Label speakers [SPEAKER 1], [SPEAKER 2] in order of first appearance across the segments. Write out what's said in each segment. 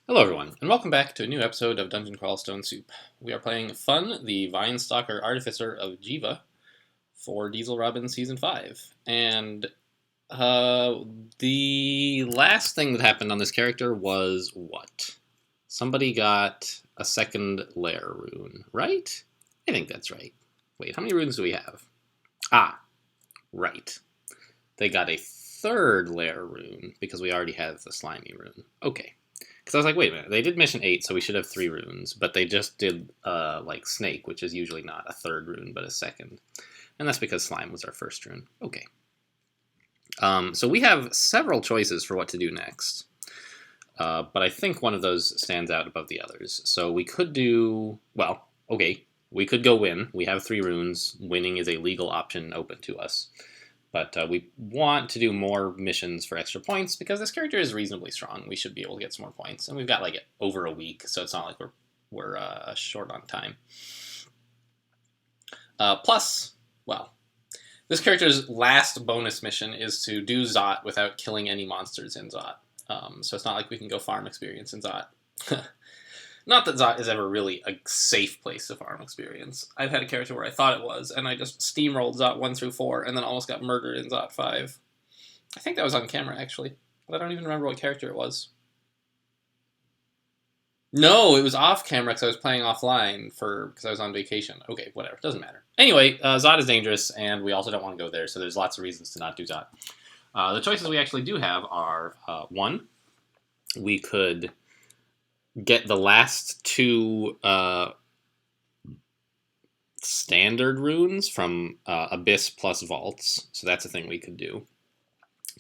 [SPEAKER 1] Hello everyone, and welcome back to a new episode of Dungeon Crawl Stone Soup. We are playing Fun, the Vinestalker Artificer of Jiva for Dieselrobin Season 5. And the last thing that happened on this character was what? Somebody got a second lair rune, right? I think that's right. Wait, how many runes do we have? Ah, right. They got a third lair rune because we already have the slimy rune. Okay. Because I was like, wait a minute, they did mission 8, so we should have 3 runes, but they just did, like, Snake, which is usually not a third rune, but a second. And that's because Slime was our first rune. Okay. So we have several choices for what to do next. But I think one of those stands out above the others. So we could do, well, okay, we could go win. We have 3 runes. Winning is a legal option open to us. But we want to do more missions for extra points because this character is reasonably strong. We should be able to get some more points. And we've got like over a week, so it's not like we're short on time. Plus, well, this character's last bonus mission is to do Zot without killing any monsters in Zot. So it's not like we can go farm experience in Zot. Not that Zot is ever really a safe place to farm experience. I've had a character where I thought it was, and I just steamrolled Zot 1 through 4, and then almost got murdered in Zot 5. I think that was on camera, actually. But I don't even remember what character it was. No, it was off camera because I was playing offline because I was on vacation. Okay, whatever. Doesn't matter. Anyway, Zot is dangerous, and we also don't want to go there, so there's lots of reasons to not do Zot. The choices we actually do have are, 1, we could get the last 2 standard runes from Abyss plus Vaults, so that's a thing we could do.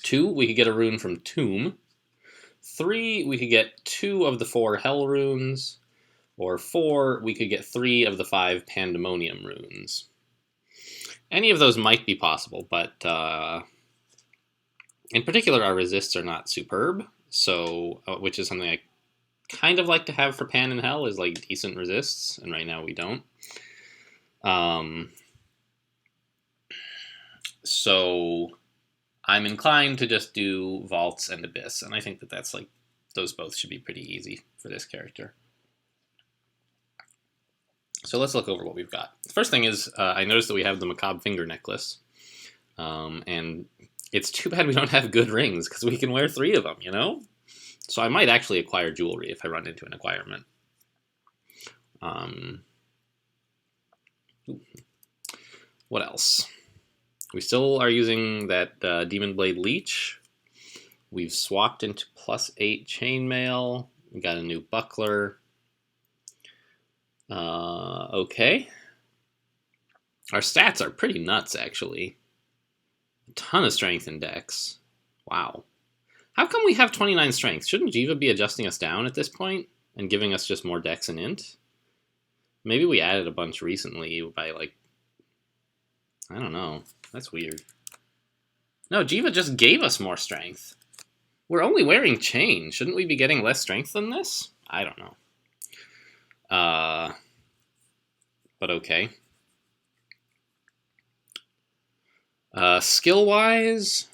[SPEAKER 1] 2, we could get a rune from Tomb. 3, we could get 2 of the 4 Hell runes. Or 4, we could get 3 of the 5 Pandemonium runes. Any of those might be possible, but in particular our resists are not superb, so which is something I kind of like to have for Pan and Hell, is like decent resists, and right now we don't. So I'm inclined to just do Vaults and Abyss, and I think that that's like, those both should be pretty easy for this character. So let's look over what we've got. The first thing is, I noticed that we have the Macabre Finger Necklace, and it's too bad we don't have good rings, because we can wear 3 of them, you know? So I might actually acquire jewelry if I run into an acquirement. What else? We still are using that Demon Blade Leech. We've swapped into +8 chainmail. We got a new buckler. Okay. Our stats are pretty nuts, actually. A ton of strength and dex. Wow. How come we have 29 strength? Shouldn't Jiva be adjusting us down at this point and giving us just more dex and int? Maybe we added a bunch recently by, like, I don't know. That's weird. No, Jiva just gave us more strength. We're only wearing chain. Shouldn't we be getting less strength than this? I don't know. But okay. Skill-wise,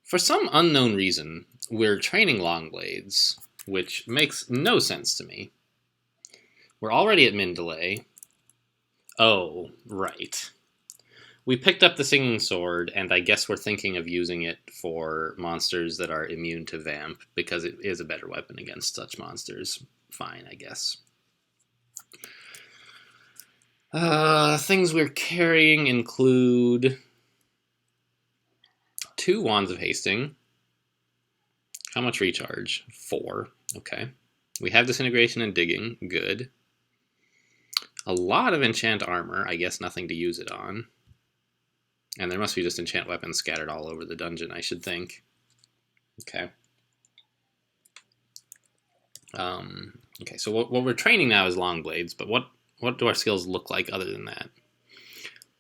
[SPEAKER 1] for some unknown reason, we're training long blades, which makes no sense to me. We're already at min delay. Oh, right. We picked up the Singing Sword, and I guess we're thinking of using it for monsters that are immune to Vamp, because it is a better weapon against such monsters. Fine, I guess. Things we're carrying include 2 Wands of Hasting. How much recharge? 4. Okay. We have Disintegration and Digging. Good. A lot of Enchant Armor. I guess nothing to use it on. And there must be just enchant weapons scattered all over the dungeon, I should think. Okay. Okay, so what we're training now is long blades, but what do our skills look like other than that?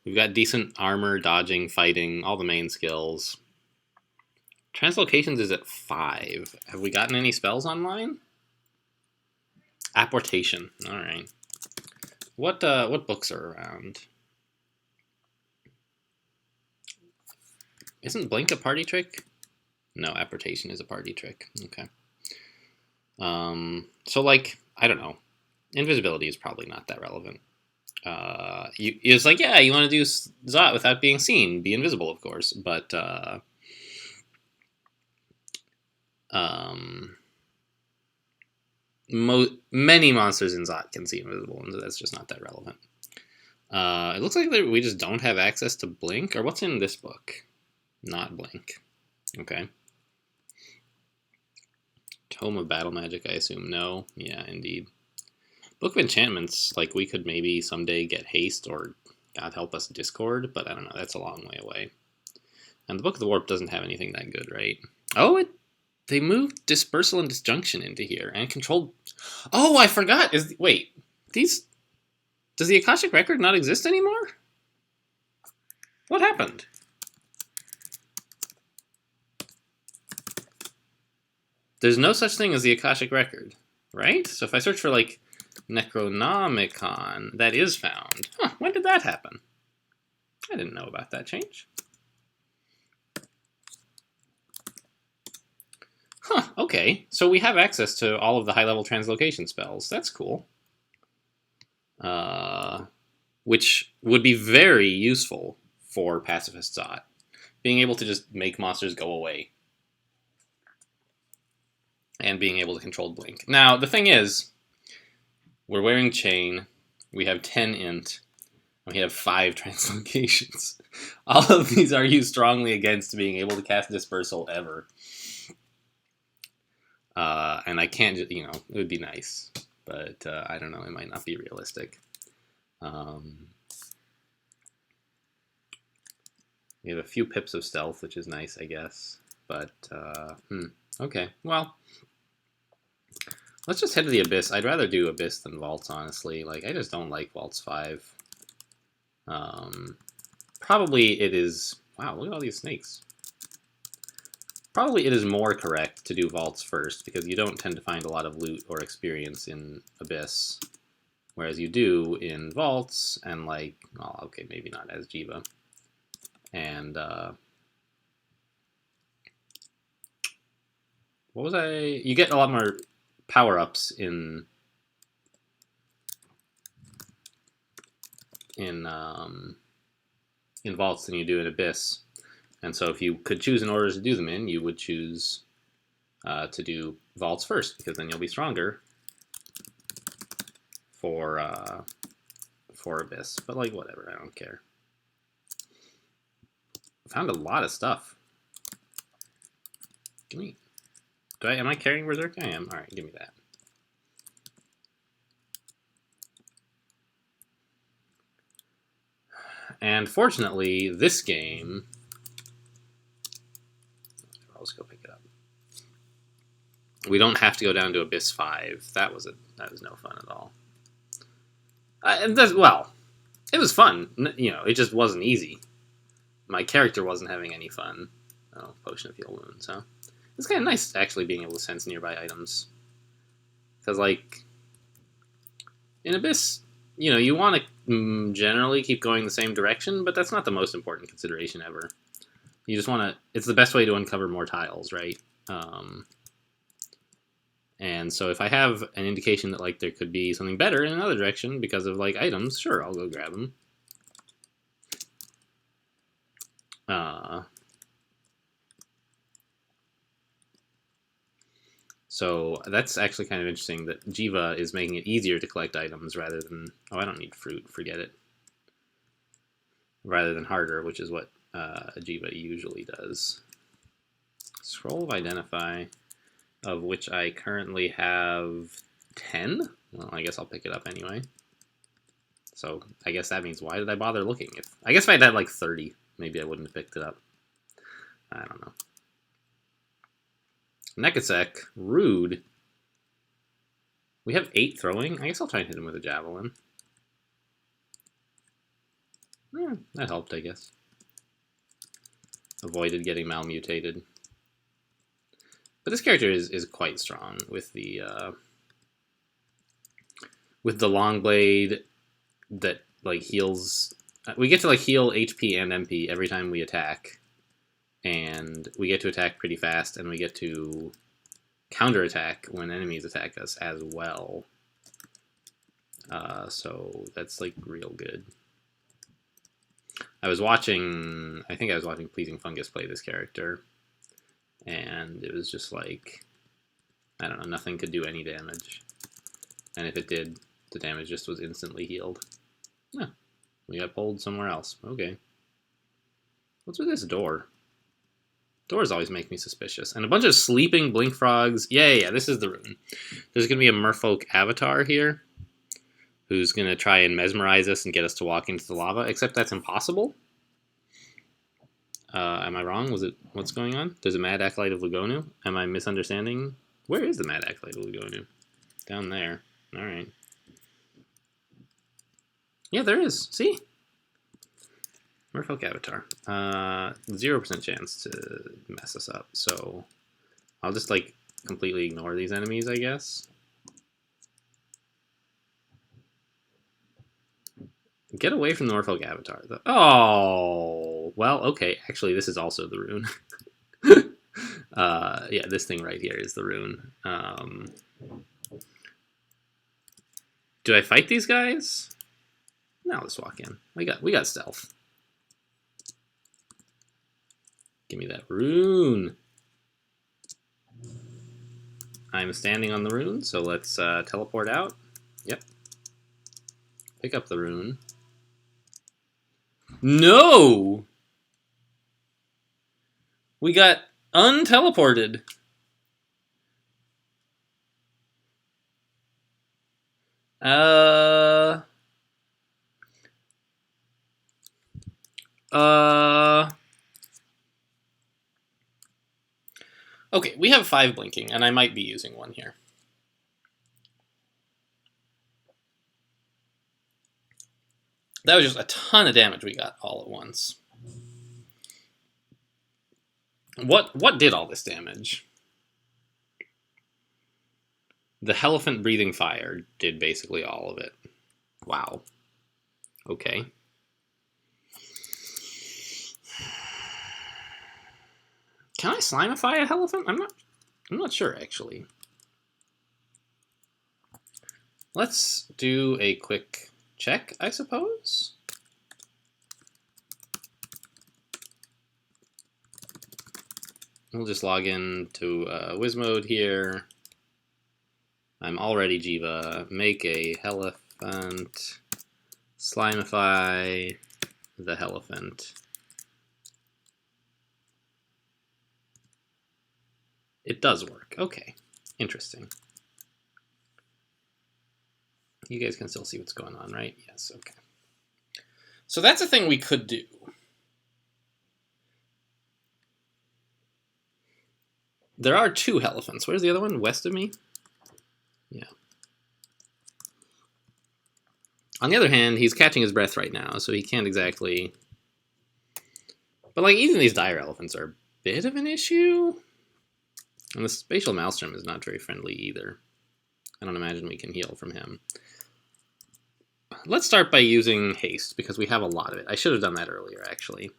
[SPEAKER 1] We've got decent armor, dodging, fighting, all the main skills. Translocations is at 5. Have we gotten any spells online? Apportation. All right. What books are around? Isn't Blink a party trick? No, Apportation is a party trick. Okay. So, like, I don't know. Invisibility is probably not that relevant. It's like, yeah, you want to do Zot without being seen. Be invisible, of course. But, many monsters in Zot can see invisible, and that's just not that relevant. It looks like we just don't have access to Blink, or what's in this book? Not Blink. Okay. Tome of Battle Magic, I assume. No. Yeah, indeed. Book of Enchantments, like, we could maybe someday get Haste, or, God help us, Discord, but I don't know, that's a long way away. And the Book of the Warp doesn't have anything that good, right? Oh, they moved Dispersal and Disjunction into here, and controlled... Oh, I forgot! Wait, these... Does the Akashic Record not exist anymore? What happened? There's no such thing as the Akashic Record, right? So if I search for, like, Necronomicon, that is found. Huh, when did that happen? I didn't know about that change. Huh, okay. So we have access to all of the high-level translocation spells. That's cool. Which would be very useful for Pacifist Zot. Being able to just make monsters go away. And being able to control Blink. Now, the thing is, we're wearing Chain, we have 10 int, and we have 5 translocations. All of these are used strongly against being able to cast Dispersal ever. And I can't, it would be nice, but I don't know, it might not be realistic. We have a few pips of stealth, which is nice, I guess, but, okay, well, let's just head to the Abyss. I'd rather do Abyss than Vaults, honestly. Like, I just don't like Vaults 5. Probably it is... Wow, look at all these snakes. Probably it is more correct to do Vaults first, because you don't tend to find a lot of loot or experience in Abyss, whereas you do in Vaults, and like... Well, okay, maybe not as Jiva. And, what was I... You get a lot more power-ups in Vaults than you do in Abyss. And so if you could choose an order to do them in, you would choose to do Vaults first, because then you'll be stronger for Abyss. But, like, whatever, I don't care. I found a lot of stuff. Give me... Am I carrying Berserk? I am. Alright, give me that. And fortunately, this game... I'll just go pick it up. We don't have to go down to Abyss 5. That was no fun at all. Well, it was fun. It just wasn't easy. My character wasn't having any fun. Oh, Potion of Heal Wound, so... It's kind of nice, actually, being able to sense nearby items. Because, like, in Abyss, you want to generally keep going the same direction, but that's not the most important consideration ever. You just want to... It's the best way to uncover more tiles, right? And so if I have an indication that, like, there could be something better in another direction because of, like, items, sure, I'll go grab them. So that's actually kind of interesting that Jiva is making it easier to collect items rather than... Oh, I don't need fruit. Forget it. Rather than harder, which is what Jiva usually does. Scroll of Identify, of which I currently have 10? Well, I guess I'll pick it up anyway. So I guess that means, why did I bother looking? I guess if I had like 30, maybe I wouldn't have picked it up. I don't know. Nekasek, rude. We have 8 throwing. I guess I'll try and hit him with a javelin. That helped, I guess. Avoided getting malmutated. But this character is quite strong with the long blade that like heals. We get to like heal HP and MP every time we attack. And we get to attack pretty fast, and we get to counterattack when enemies attack us as well. So that's like real good. I think I was watching Pleasing Fungus play this character, and it was just like, I don't know, nothing could do any damage. And if it did, the damage just was instantly healed. Yeah, we got pulled somewhere else. Okay. What's with this door? Doors always make me suspicious. And a bunch of sleeping blink frogs. Yeah, this is the rune. There's going to be a merfolk avatar here who's going to try and mesmerize us and get us to walk into the lava, except that's impossible. Am I wrong? What's going on? There's a Mad Acolyte of Lugonu? Am I misunderstanding? Where is the Mad Acolyte of Lugonu? Down there. Alright. Yeah, there is. See? Merfolk avatar. 0% chance to mess us up, so I'll just, like, completely ignore these enemies, I guess. Get away from the Merfolk avatar. Oh! Well, okay. Actually, this is also the rune. Yeah, this thing right here is the rune. Do I fight these guys? No, let's walk in. We got stealth. Give me that rune. I'm standing on the rune, so let's teleport out. Yep. Pick up the rune. No! We got unteleported. Okay, we have 5 blinking, and I might be using one here. That was just a ton of damage we got all at once. What did all this damage? The Helephant Breathing Fire did basically all of it. Wow. Okay. Can I slimify a Helephant? I'm not sure, actually. Let's do a quick check, I suppose. We'll just log in to Wiz mode here. I'm already Jiva. Make a Helephant. Slimify the Helephant. It does work. Okay. Interesting. You guys can still see what's going on, right? Yes, okay. So that's a thing we could do. There are 2 Helephants. Where's the other one? West of me? Yeah. On the other hand, he's catching his breath right now, so he can't exactly... But, like, even these dire elephants are a bit of an issue. And the spatial maelstrom is not very friendly either. I don't imagine we can heal from him. Let's start by using haste, because we have a lot of it. I should have done that earlier, actually.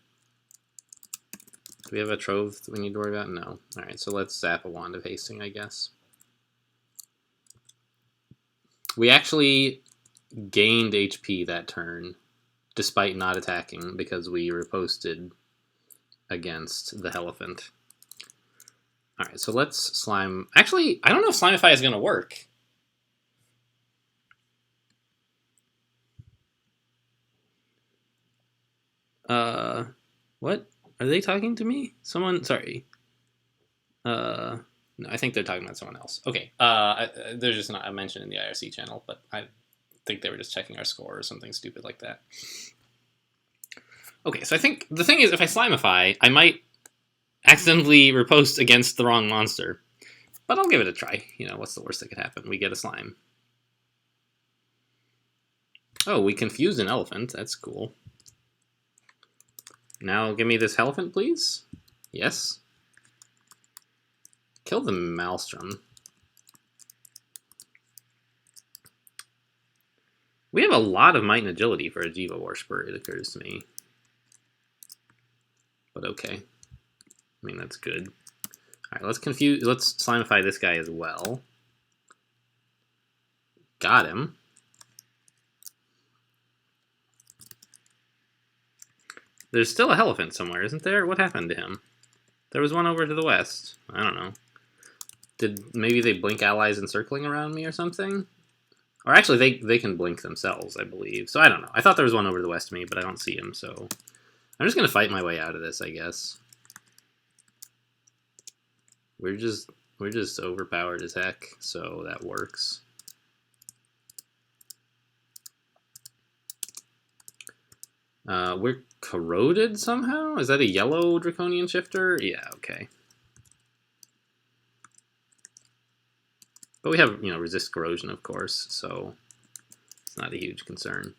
[SPEAKER 1] Do we have a trove that we need to worry about? No. Alright, so let's zap a wand of hasting, I guess. We actually gained HP that turn, despite not attacking, because we riposted against the Helephant. Alright, so let's slime... Actually, I don't know if Slimify is going to work. What? Are they talking to me? Someone... Sorry. No, I think they're talking about someone else. Okay, there's just not a mention in the IRC channel, but I think they were just checking our score or something stupid like that. Okay, so I think the thing is, if I Slimify, I might accidentally riposte against the wrong monster. But I'll give it a try. You know, what's the worst that could happen? We get a slime. Oh, we confused an elephant. That's cool. Now give me this elephant, please. Yes. Kill the maelstrom. We have a lot of might and agility for a Jiva worshiper, it occurs to me. But okay. I mean, that's good. Alright, let's slimify this guy as well. Got him. There's still a elephant somewhere, isn't there? What happened to him? There was one over to the west. I don't know. Maybe they blink allies encircling around me or something? Or actually, they can blink themselves, I believe. So I don't know. I thought there was one over to the west of me, but I don't see him, so... I'm just gonna fight my way out of this, I guess. We're just overpowered as heck, so that works. We're corroded somehow? Is that a yellow draconian shifter? Yeah, okay. But we have, resist corrosion, of course, so it's not a huge concern.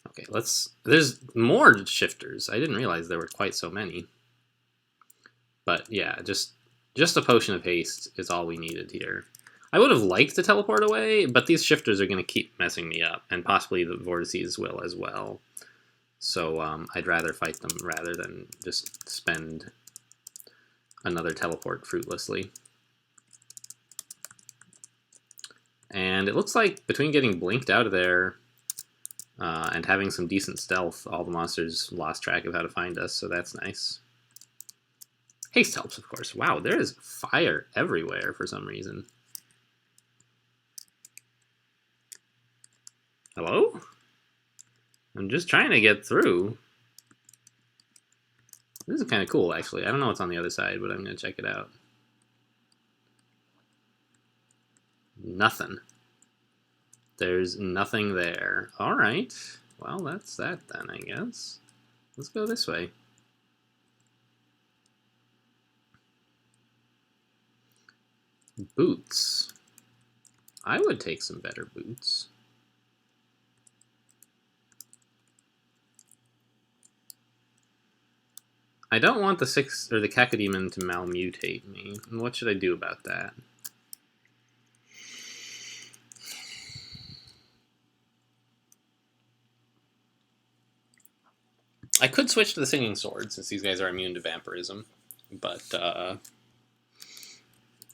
[SPEAKER 1] Okay, there's more shifters. I didn't realize there were quite so many. But yeah, just a potion of haste is all we needed here. I would have liked to teleport away, but these shifters are going to keep messing me up, and possibly the vortices will as well. So I'd rather fight them rather than just spend another teleport fruitlessly. And it looks like between getting blinked out of there and having some decent stealth, all the monsters lost track of how to find us, so that's nice. Haste helps, of course. Wow, there is fire everywhere for some reason. Hello? I'm just trying to get through. This is kind of cool, actually. I don't know what's on the other side, but I'm going to check it out. Nothing. There's nothing there. Alright. Well, that's that then, I guess. Let's go this way. Boots. I would take some better boots. I don't want the Cacodemon to malmutate me. What should I do about that? I could switch to the Singing Sword, since these guys are immune to vampirism, but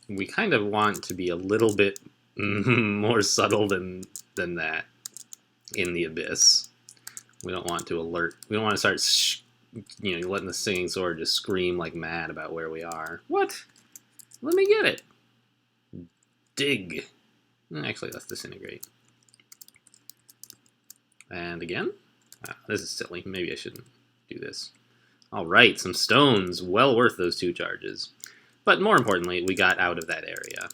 [SPEAKER 1] we kind of want to be a little bit more subtle than that in the Abyss. We don't want to alert. We don't want to start, letting the Singing Sword just scream like mad about where we are. What? Let me get it. Dig. Actually, let's disintegrate. And again? This is silly. Maybe I shouldn't do this. Alright, some stones. Well worth those 2 charges. But more importantly, we got out of that area.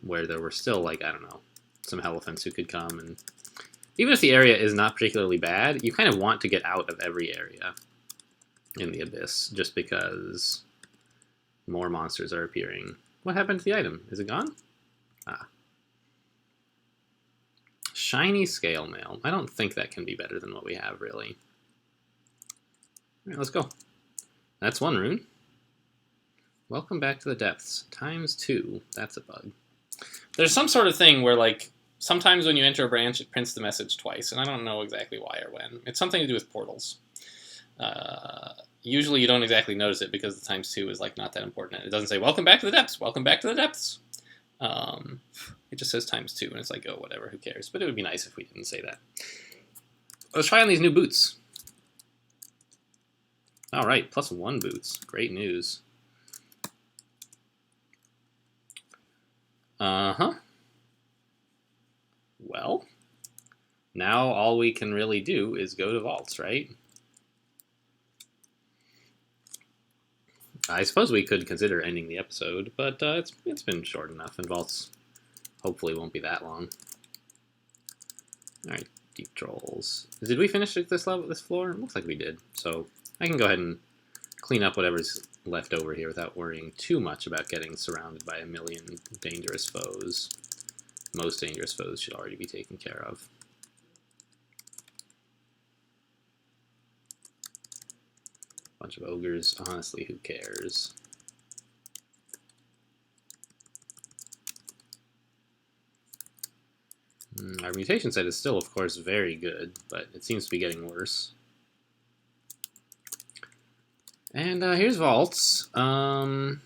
[SPEAKER 1] Where there were still, I don't know, some elephants who could come. And even if the area is not particularly bad, you kind of want to get out of every area in the Abyss, just because more monsters are appearing. What happened to the item? Is it gone? Ah. Shiny scale mail. I don't think that can be better than what we have, really. Alright, let's go. That's 1 rune. Welcome back to the depths. ×2. That's a bug. There's some sort of thing where, sometimes when you enter a branch, it prints the message twice, and I don't know exactly why or when. It's something to do with portals. Usually you don't exactly notice it because the ×2 is, not that important. It doesn't say, welcome back to the depths, welcome back to the depths. It just says ×2, and it's like, oh, whatever, who cares? But it would be nice if we didn't say that. Let's try on these new boots. Alright, +1 boots. Great news. Well, now all we can really do is go to vaults, right? I suppose we could consider ending the episode, but it's been short enough, and vaults hopefully won't be that long. Alright, deep trolls. Did we finish this floor? It looks like we did, so I can go ahead and clean up whatever's left over here without worrying too much about getting surrounded by a million dangerous foes. Most dangerous foes should already be taken care of. Bunch of ogres, honestly, who cares? Our mutation set is still, of course, very good, but it seems to be getting worse. And here's vaults. Now,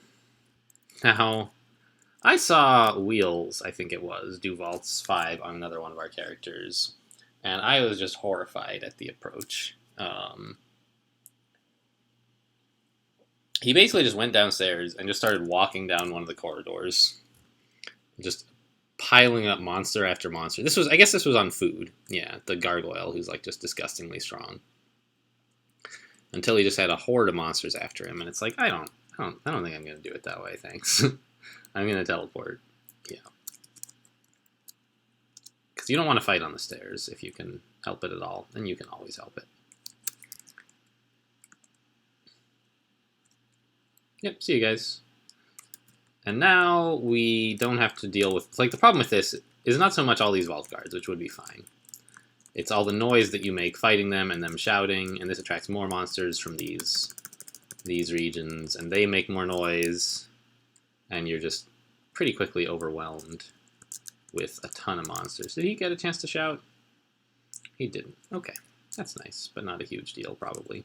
[SPEAKER 1] I saw Wheels, I think it was, do vaults 5 on another one of our characters, and I was just horrified at the approach. He basically just went downstairs and just started walking down one of the corridors, just piling up monster after monster. I guess this was on food. Yeah, the gargoyle, who's like just disgustingly strong. Until he just had a horde of monsters after him, and it's like, I don't think I'm gonna do it that way. Thanks. I'm gonna teleport. Yeah, because you don't want to fight on the stairs if you can help it at all, and you can always help it. Yep. See you guys. And now we don't have to deal with... Like, the problem with this is not so much all these vault guards, which would be fine. It's all the noise that you make fighting them and them shouting, and this attracts more monsters from these regions, and they make more noise, and you're just pretty quickly overwhelmed with a ton of monsters. Did he get a chance to shout? He didn't. Okay, that's nice, but not a huge deal, probably.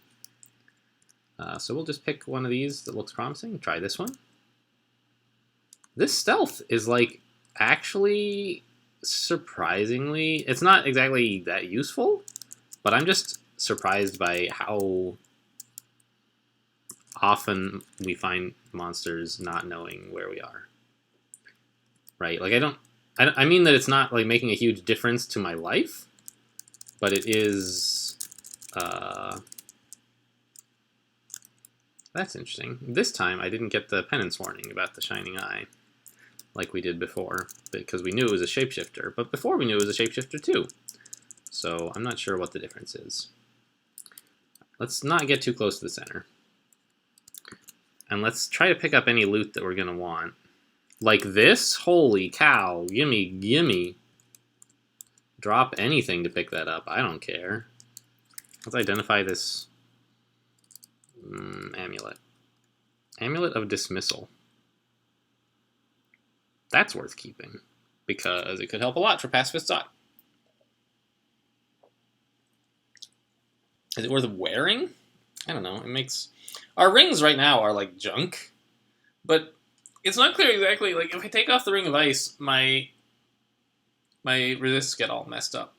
[SPEAKER 1] So we'll just pick one of these that looks promising. Try this one. This stealth is, like, actually surprisingly... It's not exactly that useful, but I'm just surprised by how often we find monsters not knowing where we are. Right? Like, I mean that it's not, like, making a huge difference to my life, but it is... That's interesting. This time I didn't get the penance warning about the shining eye, like we did before, because we knew it was a shapeshifter. But before we knew it was a shapeshifter too. So I'm not sure what the difference is. Let's not get too close to the center. And let's try to pick up any loot that we're going to want. Like this? Holy cow. Gimme, gimme. Drop anything to pick that up. I don't care. Let's identify this amulet. Amulet of Dismissal. That's worth keeping, because it could help a lot for pacifist thought. Is it worth wearing? I don't know. It makes... Our rings right now are like junk, but it's not clear exactly. Like, if I take off the ring of ice, my resists get all messed up.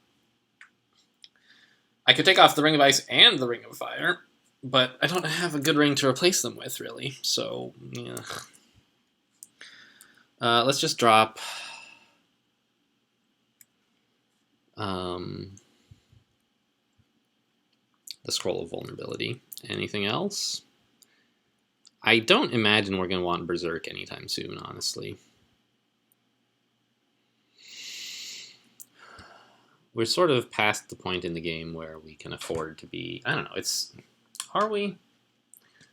[SPEAKER 1] I could take off the ring of ice and the ring of fire, but I don't have a good ring to replace them with, really. So, yeah. Let's just drop... the Scroll of Vulnerability. Anything else? I don't imagine we're going to want Berserk anytime soon, honestly. We're sort of past the point in the game where we can afford to be... I don't know, it's... Are we?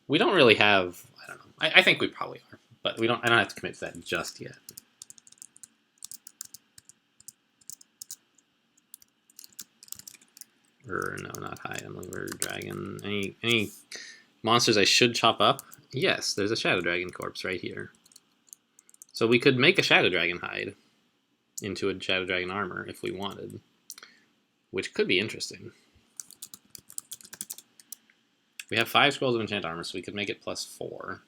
[SPEAKER 1] We don't really have... I don't know. I think we probably are, but I don't have to commit to that just yet. Or, no, not hide. I'm looking for dragon. Any monsters I should chop up? Yes, there's a Shadow Dragon corpse right here. So we could make a Shadow Dragon hide into a Shadow Dragon armor if we wanted, which could be interesting. We have 5 scrolls of enchant armor, so we could make it +4.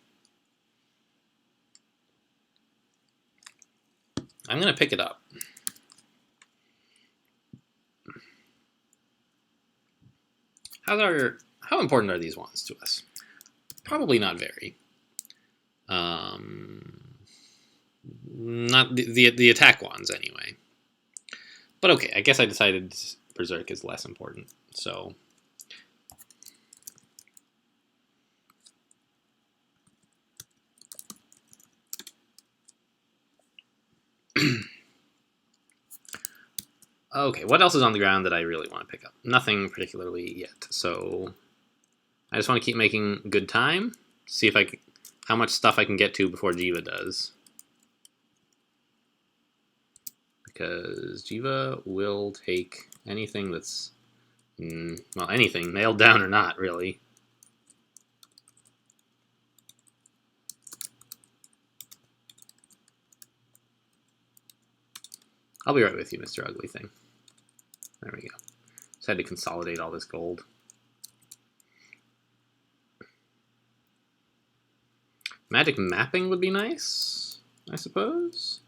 [SPEAKER 1] I'm going to pick it up. How important are these wands to us? Probably not very. Not the attack wands anyway. But okay, I guess I decided Berserk is less important. So okay, what else is on the ground that I really want to pick up? Nothing particularly yet. So I just want to keep making good time. See if how much stuff I can get to before Jiva does. Because Jiva will take anything that's, well, anything, nailed down or not, really. I'll be right with you, Mr. Ugly Thing. There we go. Just had to consolidate all this gold. magic mapping would be nice, I suppose.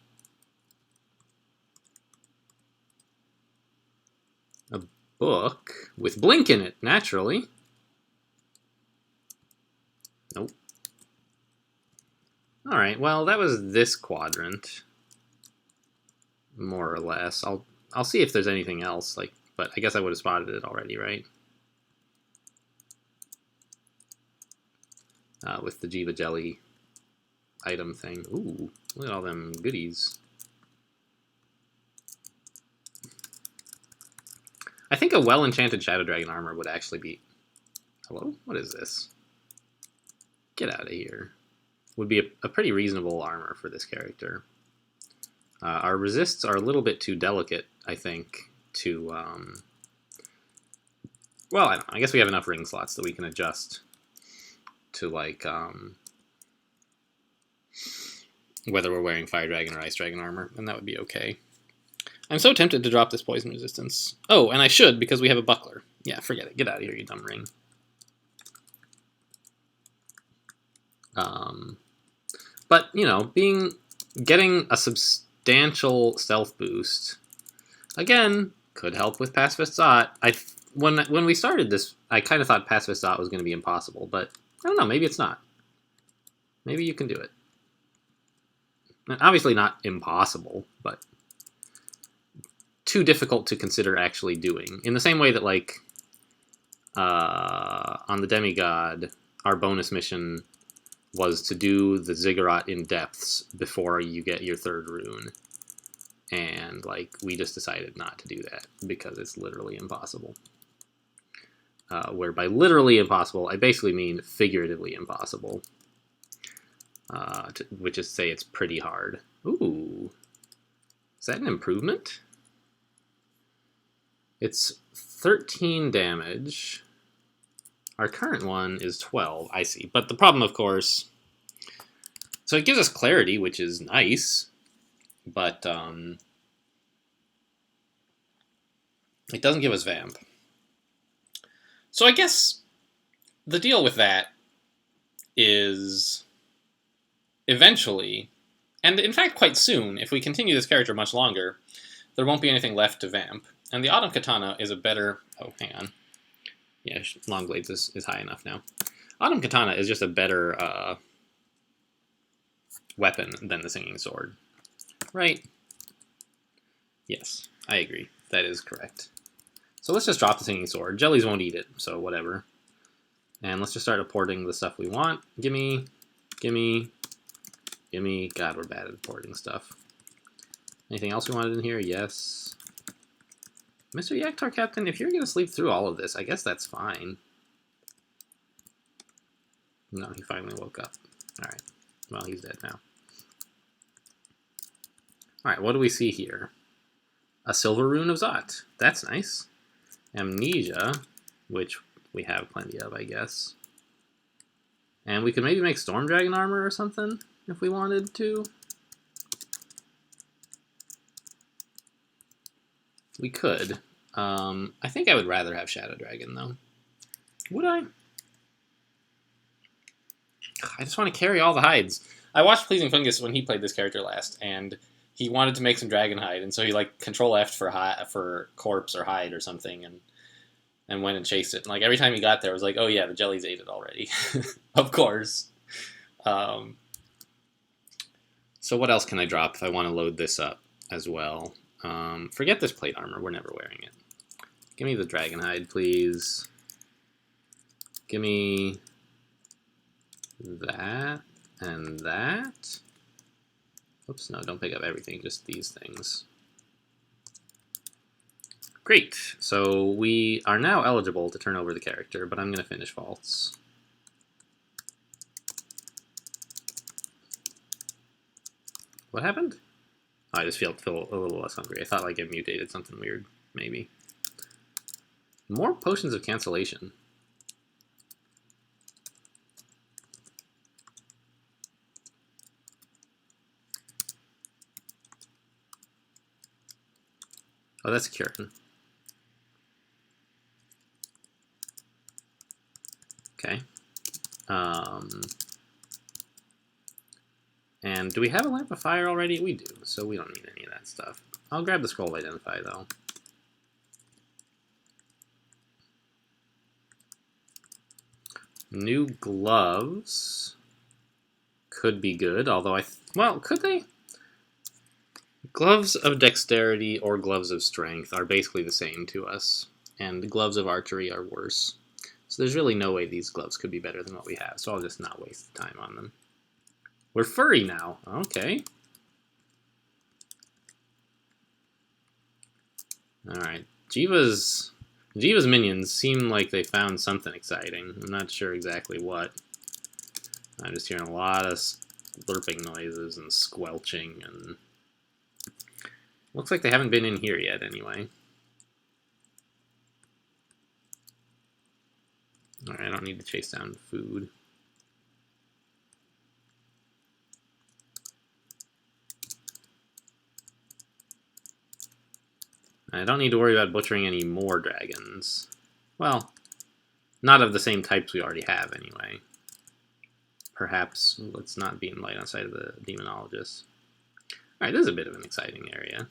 [SPEAKER 1] A book with blink in it, naturally. Nope. All right, well, that was this quadrant, more or less. I'll see if there's anything else, like, but I guess I would have spotted it already, right? With the Jiva Jelly item thing. Ooh, look at all them goodies. I think a well-enchanted Shadow Dragon armor would actually be... Hello? What is this? Get out of here. Would be a pretty reasonable armor for this character. Our resists are a little bit too delicate, I think, to... Well, I don't know. I guess we have enough ring slots that we can adjust to, like, whether we're wearing Fire Dragon or Ice Dragon armor, and that would be okay. I'm so tempted to drop this poison resistance. Oh, and I should, because we have a buckler. Yeah, forget it. Get out of here, you dumb ring. But, you know, getting a substantial stealth boost, again, could help with Pacifist Zot. When we started this, I kind of thought Pacifist Zot was going to be impossible, but I don't know, maybe it's not. Maybe you can do it. And obviously not impossible, but too difficult to consider actually doing. In the same way that, like, on the Demigod, our bonus mission was to do the Ziggurat in depths before you get your third rune. And, like, we just decided not to do that because it's literally impossible. Where by literally impossible, I basically mean figuratively impossible. Which is to say it's pretty hard. Ooh. Is that an improvement? It's 13 damage. Our current one is 12, I see. But the problem, of course... So it gives us clarity, which is nice. But, it doesn't give us Vamp. So I guess the deal with that is eventually, and in fact quite soon, if we continue this character much longer, there won't be anything left to Vamp. And the Autumn Katana is a better... Oh, hang on. Yeah, Long Blades is high enough now. Autumn Katana is just a better weapon than the Singing Sword. Right? Yes, I agree. That is correct. So let's just drop the Singing Sword. Jellies won't eat it, so whatever. And let's just start importing the stuff we want. Gimme, gimme, gimme. God, we're bad at importing stuff. Anything else we wanted in here? Yes. Mr. Yaktar Captain, if you're going to sleep through all of this, I guess that's fine. No, he finally woke up. Alright. Well, he's dead now. Alright, what do we see here? A Silver Rune of Zot. That's nice. Amnesia, which we have plenty of, I guess. And we could maybe make Storm Dragon armor or something, if we wanted to. We could. I think I would rather have Shadow Dragon, though. Would I? I just want to carry all the hides. I watched Pleasing Fungus when he played this character last, and he wanted to make some dragon hide, and so he, like, Control F for corpse or hide or something, and went and chased it. And, like, every time he got there, it was like, oh yeah, the jellies ate it already. Of course. So what else can I drop if I want to load this up as well? Forget this plate armor. We're never wearing it. Give me the dragon hide, please. Give me that and that. Oops, no, don't pick up everything, just these things. Great, so we are now eligible to turn over the character, but I'm going to finish vaults. What happened? Oh, I just feel a little less hungry. I thought like it mutated something weird, maybe. More potions of cancellation. Oh, that's Kieran. Okay. And do we have a lamp of fire already? We do, so we don't need any of that stuff. I'll grab the scroll of identify, though. New gloves could be good, although well, could they? Gloves of dexterity or gloves of strength are basically the same to us, and the gloves of archery are worse. So there's really no way these gloves could be better than what we have, so I'll just not waste time on them. We're furry now. Okay. Alright. Jiva's minions seem like they found something exciting. I'm not sure exactly what. I'm just hearing a lot of slurping noises and squelching, and looks like they haven't been in here yet anyway. Alright, I don't need to chase down food. I don't need to worry about butchering any more dragons. Well, not of the same types we already have anyway. Perhaps let's not be in light on sight of the demonologist. Alright, this is a bit of an exciting area.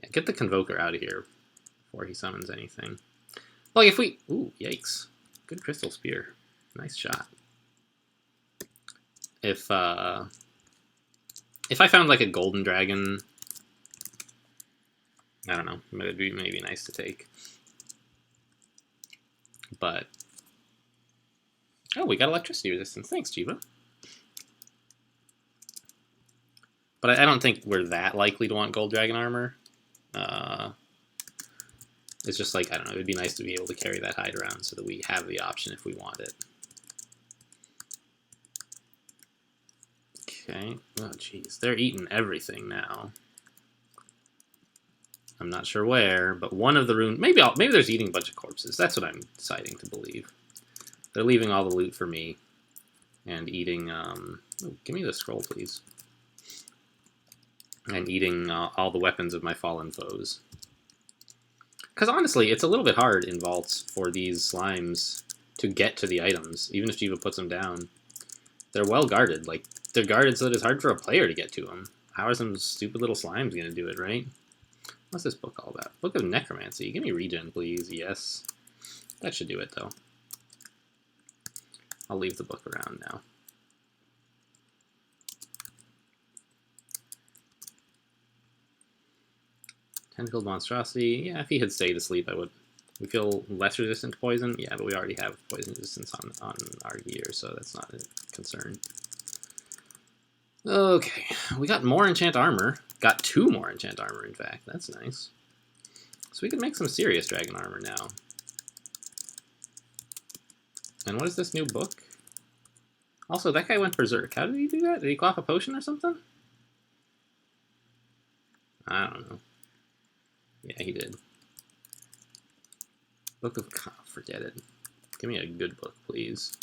[SPEAKER 1] Yeah, get the Convoker out of here before he summons anything. Like if we... Ooh, yikes. Good crystal spear. Nice shot. If I found like a golden dragon, I don't know, it'd be maybe nice to take. But oh, we got electricity resistance. Thanks, Jiva. But I don't think we're that likely to want gold dragon armor. It's just like, I don't know, it'd be nice to be able to carry that hide around so that we have the option if we want it. Okay. Oh, jeez. They're eating everything now. I'm not sure where, but one of the rune... Maybe there's eating a bunch of corpses. That's what I'm deciding to believe. They're leaving all the loot for me. And eating... Oh, give me the scroll, please. And eating all the weapons of my fallen foes. Because honestly, it's a little bit hard in vaults for these slimes to get to the items, even if Jiva puts them down. They're well guarded. Like, they're guarded so that it's hard for a player to get to them. How are some stupid little slimes going to do it, right? What's this book all about? Book of Necromancy. Give me regen, please. Yes. That should do it, though. I'll leave the book around now. Tentacled monstrosity. Yeah, if he had stayed asleep, I would. We feel less resistant to poison. Yeah, but we already have poison resistance on our gear, so that's not a concern. Okay, we got more enchant armor. Got 2 more enchant armor, in fact. That's nice. So we can make some serious dragon armor now. And what is this new book? Also, that guy went berserk. How did he do that? Did he quaff a potion or something? I don't know. Yeah, he did. Book of... forget it. Give me a good book, please.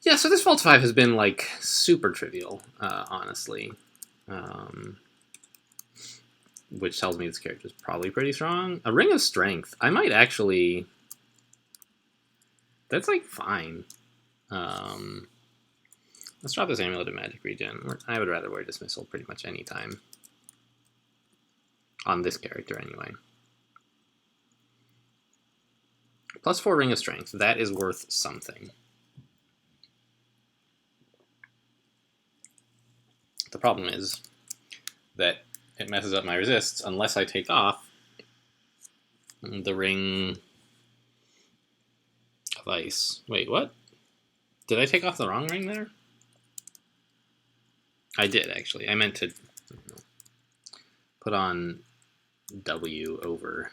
[SPEAKER 1] Yeah, so this Vault 5 has been, like, super trivial, honestly. Which tells me this character is probably pretty strong. A Ring of Strength. I might actually... That's, like, fine. Let's drop this Amulet of Magic Regen. I would rather wear Dismissal pretty much any time. On this character, anyway. +4 Ring of Strength. That is worth something. The problem is that it messes up my resists unless I take off the Ring of Ice. Wait, what? Did I take off the wrong ring there? I did, actually. I meant to put on W over...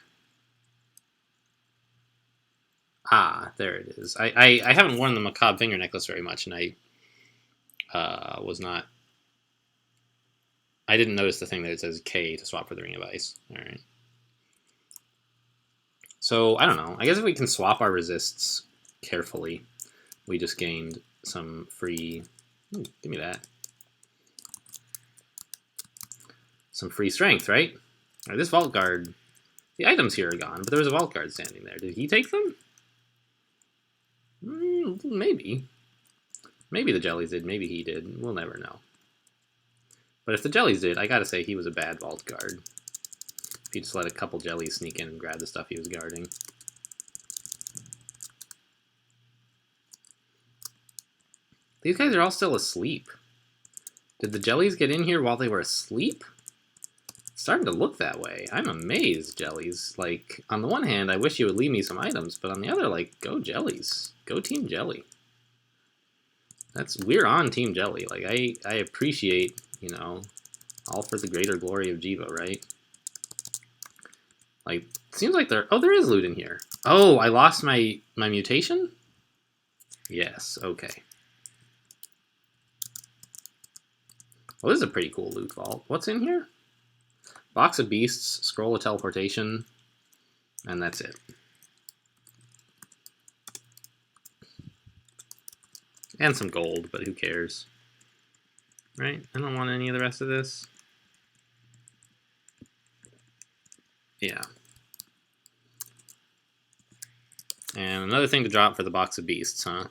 [SPEAKER 1] Ah, there it is. I haven't worn the Macabre Finger Necklace very much, and I was not... I didn't notice the thing that it says K to swap for the Ring of Ice. Alright. So, I don't know. I guess if we can swap our resists carefully, we just gained some free... Ooh, give me that. some free strength, right? Or this vault guard. The items here are gone, but there was a vault guard standing there. Did he take them? Maybe. Maybe the jellies did. Maybe he did. We'll never know. But if the jellies did, I gotta say he was a bad vault guard. If he just let a couple jellies sneak in and grab the stuff he was guarding. These guys are all still asleep. Did the jellies get in here while they were asleep? It's starting to look that way. I'm amazed, jellies. Like, on the one hand, I wish you would leave me some items, but on the other, like, go jellies. Go Team Jelly. We're on Team Jelly. Like, I appreciate, you know, all for the greater glory of Jiva, right? Like, seems like there is loot in here. Oh, I lost my mutation? Yes, okay. Well, this is a pretty cool loot vault. What's in here? Box of Beasts, Scroll of Teleportation, and that's it. And some gold, but who cares? Right? I don't want any of the rest of this. Yeah. And another thing to drop for the Box of Beasts, huh?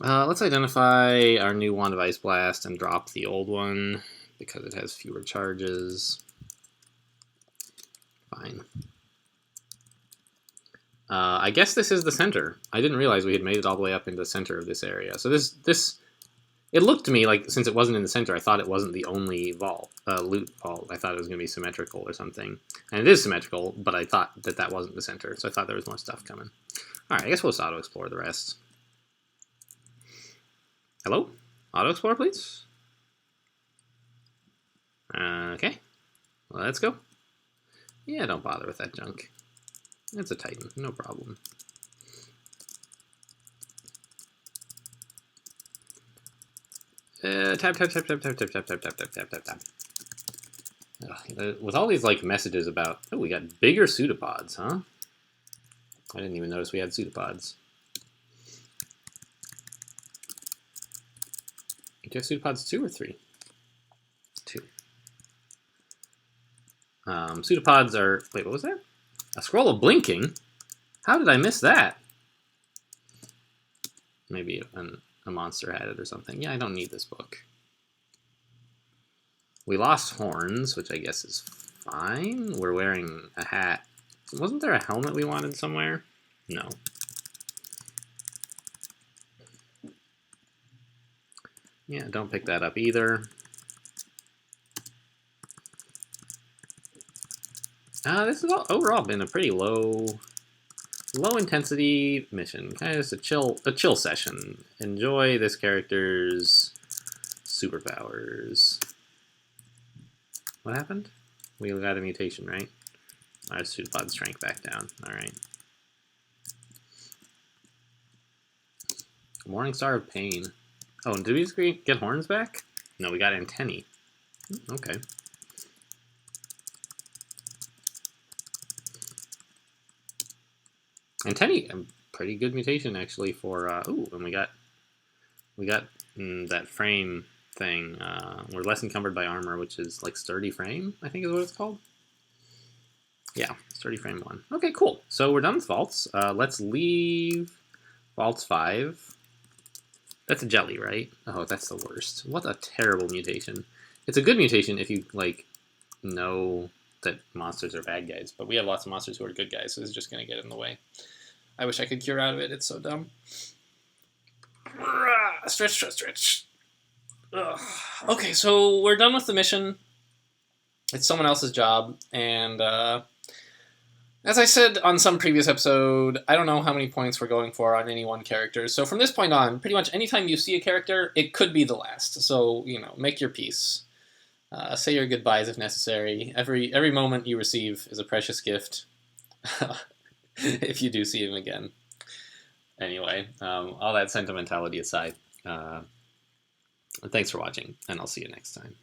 [SPEAKER 1] Let's identify our new Wand of Ice Blast and drop the old one because it has fewer charges. Fine. I guess this is the center. I didn't realize we had made it all the way up into the center of this area. So it looked to me like, since it wasn't in the center, I thought it wasn't the only vault, loot vault. I thought it was going to be symmetrical or something. And it is symmetrical, but I thought that wasn't the center. So I thought there was more stuff coming. All right, I guess we'll just auto-explore the rest. Hello? Auto-explore, please? Okay. Well, let's go. Yeah, don't bother with that junk. It's a Titan, no problem. Tap. Ugh, with all these, like, messages about... Oh, we got bigger pseudopods, huh? I didn't even notice we had pseudopods. Do you have pseudopods 2 or 3? 2. Pseudopods are... Wait, what was that? A scroll of blinking? How did I miss that? Maybe a monster had it or something. Yeah, I don't need this book. We lost horns, which I guess is fine. We're wearing a hat. Wasn't there a helmet we wanted somewhere? No. Yeah, don't pick that up either. This has overall been a pretty low intensity mission. Kind of just a chill session. Enjoy this character's superpowers. What happened? We got a mutation, right? Our pseudopod shrank back down. All right. Morning Star of Pain. Oh, and did we just get horns back? No, we got antennae. Okay. Antennae, a pretty good mutation actually for. Ooh, and we got that frame thing. We're less encumbered by armor, which is like sturdy frame, I think is what it's called. Yeah, sturdy frame 1. Okay, cool. So we're done with vaults. Let's leave vaults 5. That's a jelly, right? Oh, that's the worst. What a terrible mutation. It's a good mutation if you like know that monsters are bad guys, but we have lots of monsters who are good guys, so this is just going to get in the way. I wish I could cure out of it. It's so dumb. Stretch. Ugh. Okay, so we're done with the mission. It's someone else's job, and as I said on some previous episode, I don't know how many points we're going for on any one character. So from this point on, pretty much anytime you see a character, it could be the last. So, you know, make your peace. Say your goodbyes if necessary. Every moment you receive is a precious gift. If you do see him again. Anyway, all that sentimentality aside, thanks for watching, and I'll see you next time.